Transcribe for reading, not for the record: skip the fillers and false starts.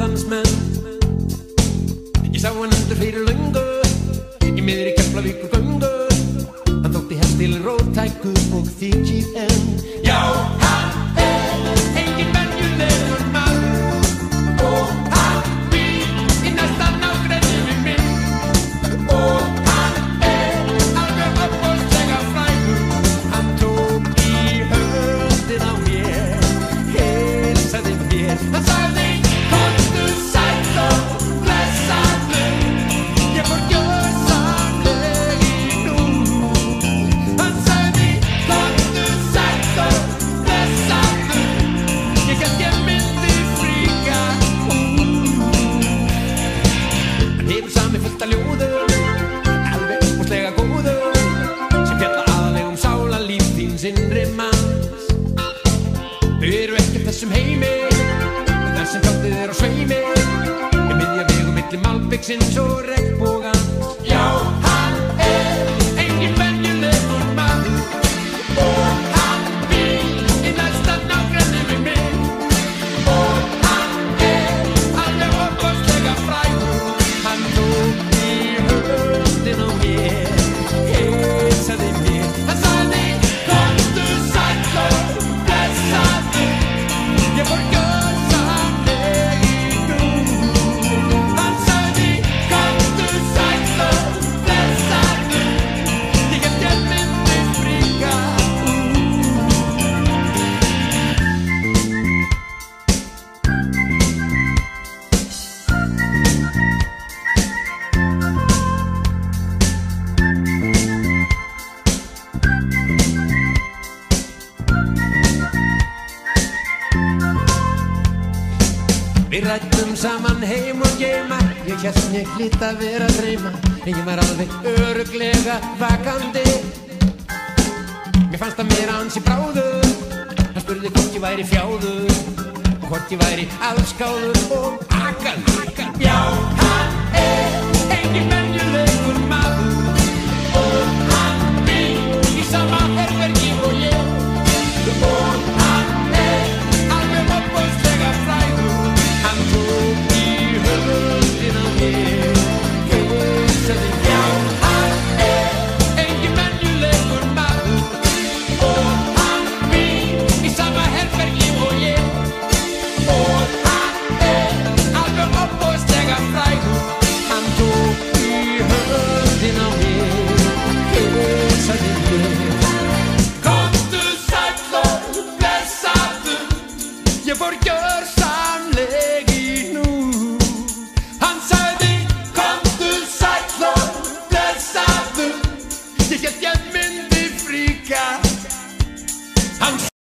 dansmenn. Ég sá hann endur fyrir löngu í miðri Keflavíkurgöngu. Hann þótti helst til róttækur og þykir enn. Já, hann engin venjulegur maður og hann býr í næsta nágrenni við mig og hann alveg ofboðslega frægur. Hann tók í höndina á mér, heilsaði mér. Hann sagði: komdu sæll og blessaður, ég fór gjörsamlega í hnút. Hann sagði: komdu sæll og blessaður, ég hélt ég myndi fríka út. Hann hefur samið fullt af ljóðum, alveg ofboðslega góðum, sem fjalla aðalega sálarlíf þíns innri manns. Þau eru ekki þessum heimi, þar sem tjaldið á sveimi, í miðja vegu milli malbiksins og regnbogans. Já, hann engin venjulegur maður og hann býr í næsta nágrenni við mig og hann alveg ofboðslega frægur. Hann tók í höndina á mér, heilsaði mér. Hann sagði: komdu sæll og blessaður, ég fór gjörsamlega í hnút. Hann sagði: komdu sæll og blessaður, ég hélt ég myndi fríka út. Við ræddum saman heim og geima, ég hélt mig hlýt að vera að dreyma, en ég var alveg örugglega vakandi. Mér fannst að mér ansi bráður, hann spurði hvort ég væri fjáður og hvort ég væri allskáður og akandi.